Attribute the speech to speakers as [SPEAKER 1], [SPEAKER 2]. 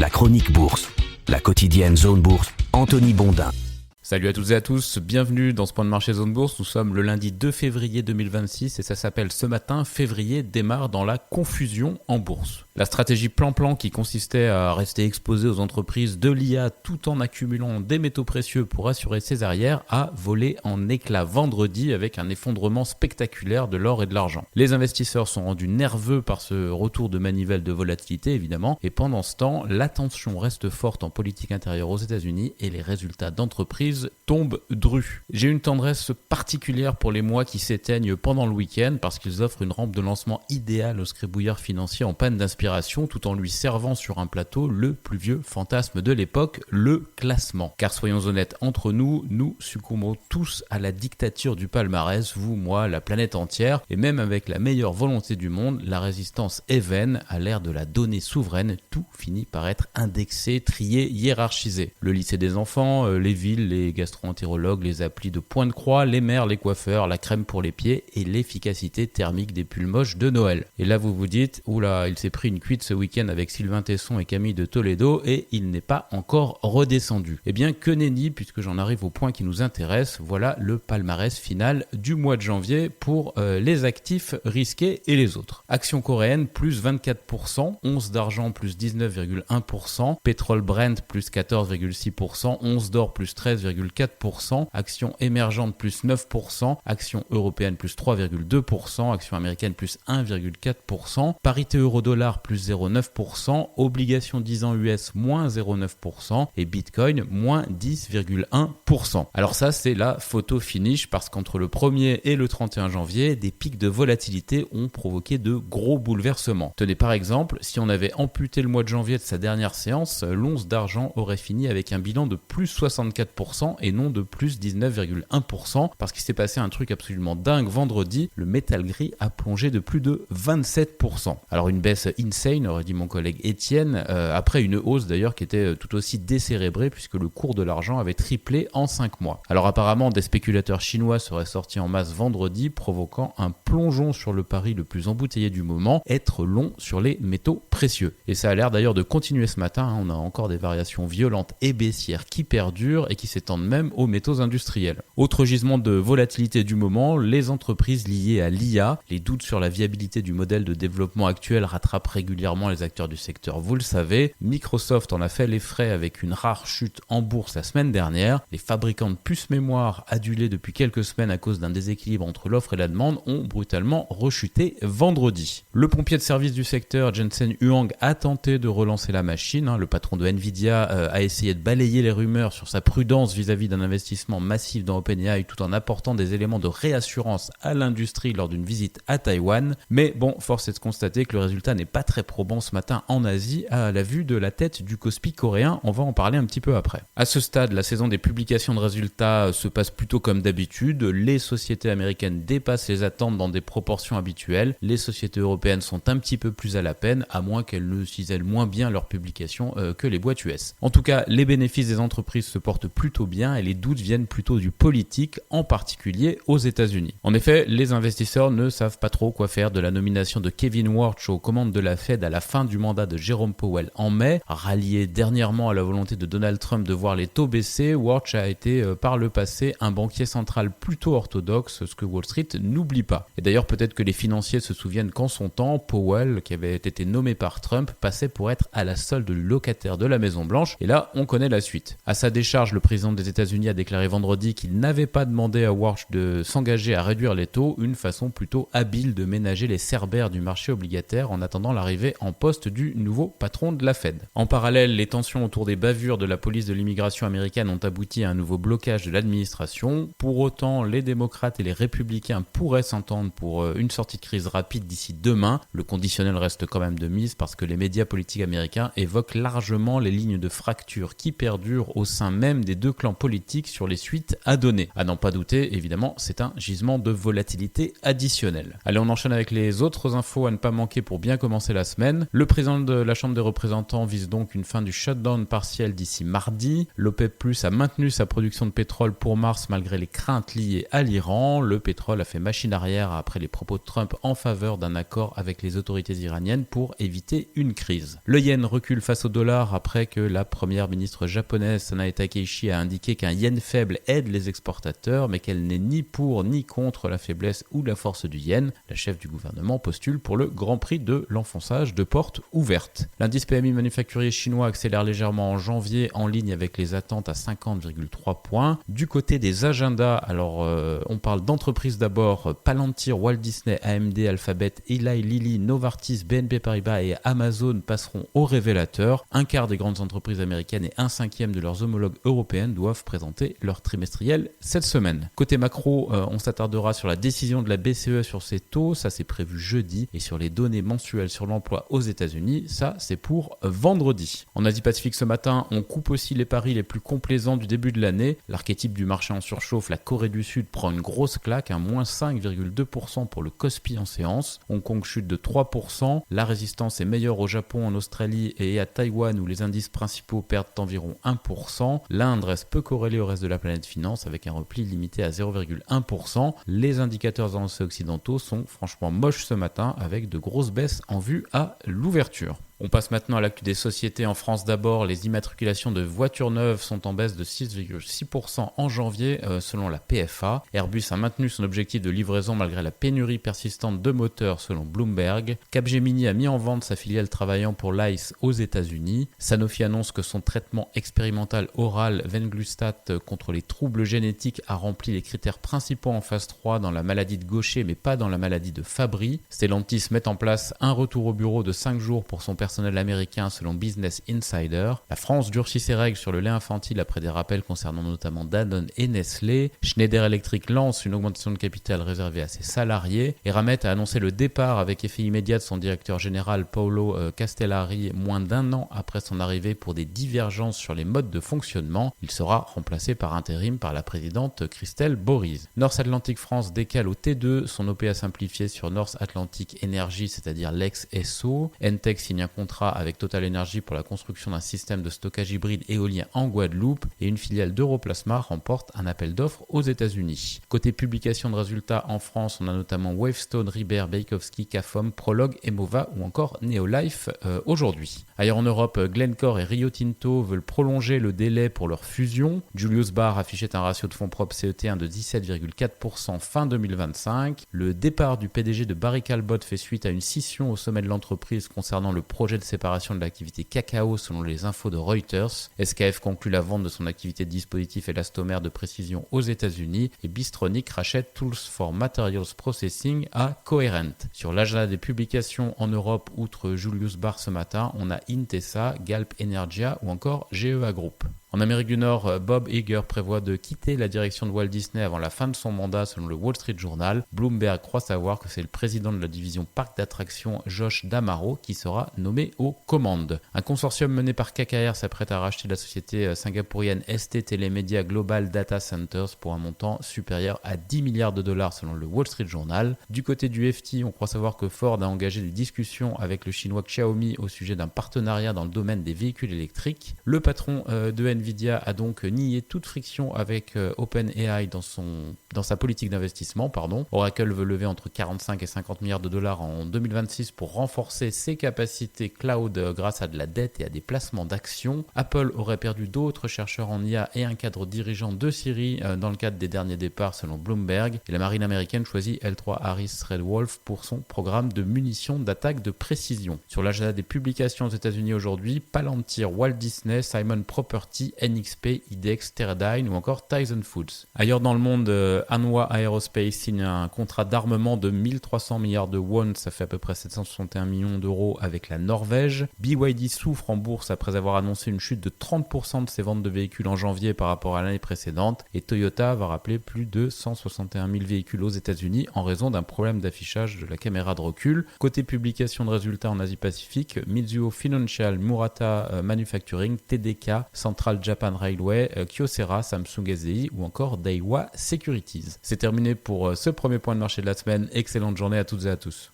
[SPEAKER 1] La chronique bourse, la quotidienne Zone Bourse, Anthony Bondin.
[SPEAKER 2] Salut à toutes et à tous, bienvenue dans ce point de marché Zone Bourse. Nous sommes le lundi 2 février 2026 et ça s'appelle ce matin, février démarre dans la confusion en bourse. La stratégie plan-plan qui consistait à rester exposé aux entreprises de l'IA tout en accumulant des métaux précieux pour assurer ses arrières a volé en éclats vendredi avec un effondrement spectaculaire de l'or et de l'argent. Les investisseurs sont rendus nerveux par ce retour de manivelle de volatilité évidemment et pendant ce temps, l'attention reste forte en politique intérieure aux États-Unis et les résultats d'entreprises tombent drus. J'ai une tendresse particulière pour les mois qui s'éteignent pendant le week-end parce qu'ils offrent une rampe de lancement idéale au scribouilleur financier en panne d'inspiration tout en lui servant sur un plateau le plus vieux fantasme de l'époque, le classement. Car soyons honnêtes entre nous, nous succombons tous à la dictature du palmarès, vous, moi, la planète entière, et même avec la meilleure volonté du monde, la résistance est vaine, à l'ère de la donnée souveraine, tout finit par être indexé, trié, hiérarchisé. Le lycée des enfants, les villes, les gastro-entérologues, les applis de point de croix, les mères, les coiffeurs, la crème pour les pieds et l'efficacité thermique des pulls moches de Noël. Et là vous vous dites, oula, il s'est pris une cuite ce week-end avec Sylvain Tesson et Camille de Toledo et il n'est pas encore redescendu. Eh bien que nenni, puisque j'en arrive au point qui nous intéresse, voilà le palmarès final du mois de janvier pour les actifs risqués et les autres. Actions coréennes plus 24%, once d'argent plus 19,1%, pétrole Brent plus 14,6%, once d'or plus 13,4%, actions émergentes plus 9%, actions européennes plus 3,2%, actions américaines plus 1,4%, parité euro-dollar plus 0,9%, obligations 10 ans US moins 0,9% et Bitcoin moins 10,1%. Alors ça c'est la photo finish parce qu'entre le 1er et le 31 janvier, des pics de volatilité ont provoqué de gros bouleversements. Tenez par exemple, si on avait amputé le mois de janvier de sa dernière séance, l'once d'argent aurait fini avec un bilan de plus 64% et non de plus 19,1% parce qu'il s'est passé un truc absolument dingue vendredi, le métal gris a plongé de plus de 27%. Alors une baisse insane, aurait dit mon collègue Étienne, après une hausse d'ailleurs qui était tout aussi décérébrée puisque le cours de l'argent avait triplé en 5 mois. Alors apparemment des spéculateurs chinois seraient sortis en masse vendredi provoquant un plongeon sur le pari le plus embouteillé du moment, être long sur les métaux précieux. Et ça a l'air d'ailleurs de continuer ce matin, on a encore des variations violentes et baissières qui perdurent et qui s'étendent même aux métaux industriels. Autre gisement de volatilité du moment, les entreprises liées à l'IA, les doutes sur la viabilité du modèle de développement actuel rattrapent régulièrement les acteurs du secteur, vous le savez. Microsoft en a fait les frais avec une rare chute en bourse la semaine dernière. Les fabricants de puces mémoire adulés depuis quelques semaines à cause d'un déséquilibre entre l'offre et la demande ont brutalement rechuté vendredi. Le pompier de service du secteur, Jensen Huang, a tenté de relancer la machine. Le patron de Nvidia a essayé de balayer les rumeurs sur sa prudence vis-à-vis d'un investissement massif dans OpenAI tout en apportant des éléments de réassurance à l'industrie lors d'une visite à Taïwan. Mais bon, force est de constater que le résultat n'est pas très probant ce matin en Asie à la vue de la tête du Kospi coréen, on va en parler un petit peu après. À ce stade, la saison des publications de résultats se passe plutôt comme d'habitude, les sociétés américaines dépassent les attentes dans des proportions habituelles, les sociétés européennes sont un petit peu plus à la peine, à moins qu'elles ne cisèlent moins bien leurs publications que les boîtes US. En tout cas, les bénéfices des entreprises se portent plutôt bien et les doutes viennent plutôt du politique, en particulier aux États-Unis. En effet, les investisseurs ne savent pas trop quoi faire de la nomination de Kevin Warsh aux commandes de la Fed à la fin du mandat de Jérôme Powell en mai. Rallié dernièrement à la volonté de Donald Trump de voir les taux baisser, Warsh a été par le passé un banquier central plutôt orthodoxe, ce que Wall Street n'oublie pas. Et d'ailleurs peut-être que les financiers se souviennent qu'en son temps, Powell, qui avait été nommé par Trump, passait pour être à la solde du locataire de la Maison Blanche, et là on connaît la suite. À sa décharge, le président des États-Unis a déclaré vendredi qu'il n'avait pas demandé à Warsh de s'engager à réduire les taux, une façon plutôt habile de ménager les cerbères du marché obligataire en attendant l'arrivée en poste du nouveau patron de la Fed. En parallèle, les tensions autour des bavures de la police de l'immigration américaine ont abouti à un nouveau blocage de l'administration. Pour autant, les démocrates et les républicains pourraient s'entendre pour une sortie de crise rapide d'ici demain. Le conditionnel reste quand même de mise parce que les médias politiques américains évoquent largement les lignes de fracture qui perdurent au sein même des deux clans politiques sur les suites à donner. À n'en pas douter, évidemment, c'est un gisement de volatilité additionnelle. Allez, on enchaîne avec les autres infos à ne pas manquer pour bien commencer la la semaine. Le président de la Chambre des représentants vise donc une fin du shutdown partiel d'ici mardi. L'OPEP+ a maintenu sa production de pétrole pour mars malgré les craintes liées à l'Iran. Le pétrole a fait machine arrière après les propos de Trump en faveur d'un accord avec les autorités iraniennes pour éviter une crise. Le yen recule face au dollar après que la première ministre japonaise Sanae Takeishi a indiqué qu'un yen faible aide les exportateurs mais qu'elle n'est ni pour ni contre la faiblesse ou la force du yen. La chef du gouvernement postule pour le grand prix de l'enfonçage de portes ouvertes. L'indice PMI manufacturier chinois accélère légèrement en janvier en ligne avec les attentes à 50,3 points. Du côté des agendas, alors on parle d'entreprises d'abord, Palantir, Walt Disney, AMD, Alphabet, Eli Lilly, Novartis, BNP Paribas et Amazon passeront au révélateur. Un quart des grandes entreprises américaines et un cinquième de leurs homologues européennes doivent présenter leur trimestriel cette semaine. Côté macro, on s'attardera sur la décision de la BCE sur ses taux, ça c'est prévu jeudi, et sur les données mensuelles sur l'emploi aux États-Unis, ça c'est pour vendredi. En Asie-Pacifique ce matin, on coupe aussi les paris les plus complaisants du début de l'année. L'archétype du marché en surchauffe, la Corée du Sud, prend une grosse claque, moins 5,2% pour le Kospi en séance. Hong Kong chute de 3%. La résistance est meilleure au Japon, en Australie et à Taïwan où les indices principaux perdent environ 1%. L'Inde reste peu corrélée au reste de la planète finance avec un repli limité à 0,1%. Les indicateurs avancés occidentaux sont franchement moches ce matin avec de grosses baisses en vue à l'ouverture. On passe maintenant à l'actu des sociétés. En France d'abord, les immatriculations de voitures neuves sont en baisse de 6,6% en janvier selon la PFA. Airbus a maintenu son objectif de livraison malgré la pénurie persistante de moteurs selon Bloomberg. Capgemini a mis en vente sa filiale travaillant pour l'ICE aux États-Unis. Sanofi annonce que son traitement expérimental oral Venglustat contre les troubles génétiques a rempli les critères principaux en phase 3 dans la maladie de Gaucher mais pas dans la maladie de Fabry. Stellantis met en place un retour au bureau de 5 jours pour son personnel américain selon Business Insider. La France durcit ses règles sur le lait infantile après des rappels concernant notamment Danone et Nestlé. Schneider Electric lance une augmentation de capital réservée à ses salariés. Et Eramet a annoncé le départ avec effet immédiat de son directeur général Paolo Castellari moins d'un an après son arrivée pour des divergences sur les modes de fonctionnement. Il sera remplacé par intérim par la présidente Christelle Bories. North Atlantic France décale au T2 son OPA simplifié sur North Atlantic Energy, c'est-à-dire l'ex-SO. Entech signe un contrat avec Total Energy pour la construction d'un système de stockage hybride éolien en Guadeloupe et une filiale d'Europlasma remporte un appel d'offres aux États-Unis. Côté publication de résultats en France, on a notamment Wavestone, Ribert, Bajkowski, Cafom, Prolog, Emova ou encore Neolife aujourd'hui. Ailleurs en Europe, Glencore et Rio Tinto veulent prolonger le délai pour leur fusion. Julius Baer affichait un ratio de fonds propres CET1 de 17,4% fin 2025. Le départ du PDG de Barry Callebaut fait suite à une scission au sommet de l'entreprise concernant le projet de séparation de l'activité cacao selon les infos de Reuters. SKF conclut la vente de son activité de dispositifs élastomères de précision aux États-Unis et Bystronic rachète Tools for Materials Processing à Coherent. Sur l'agenda des publications en Europe, outre Julius Baer ce matin, on a Intesa, Galp Energia ou encore GEA Group. En Amérique du Nord, Bob Iger prévoit de quitter la direction de Walt Disney avant la fin de son mandat selon le Wall Street Journal. Bloomberg croit savoir que c'est le président de la division parc d'attractions Josh D'Amaro qui sera nommé aux commandes. Un consortium mené par KKR s'apprête à racheter la société singapourienne ST Telemedia Global Data Centers pour un montant supérieur à 10 milliards de dollars selon le Wall Street Journal. Du côté du FT, on croit savoir que Ford a engagé des discussions avec le chinois Xiaomi au sujet d'un partenariat dans le domaine des véhicules électriques. Le patron de Nvidia a donc nié toute friction avec OpenAI dans sa politique d'investissement. Oracle veut lever entre 45 et 50 milliards de dollars en 2026 pour renforcer ses capacités cloud grâce à de la dette et à des placements d'actions. Apple aurait perdu d'autres chercheurs en IA et un cadre dirigeant de Siri dans le cadre des derniers départs selon Bloomberg. Et la marine américaine choisit L3 Harris Red Wolf pour son programme de munitions d'attaque de précision. Sur l'agenda des publications aux États-Unis aujourd'hui, Palantir, Walt Disney, Simon Property, NXP, IDEX, Teradyne ou encore Tyson Foods. Ailleurs dans le monde, Hanwha Aerospace signe un contrat d'armement de 1300 milliards de won, ça fait à peu près 761 millions d'euros avec la Norvège. BYD souffre en bourse après avoir annoncé une chute de 30% de ses ventes de véhicules en janvier par rapport à l'année précédente et Toyota va rappeler plus de 161 000 véhicules aux États-Unis en raison d'un problème d'affichage de la caméra de recul. Côté publication de résultats en Asie-Pacifique, Mizuho Financial, Murata Manufacturing, TDK, Central Japan Railway, Kyocera, Samsung SDI ou encore Daiwa Securities. C'est terminé pour ce premier point de marché de la semaine. Excellente journée à toutes et à tous.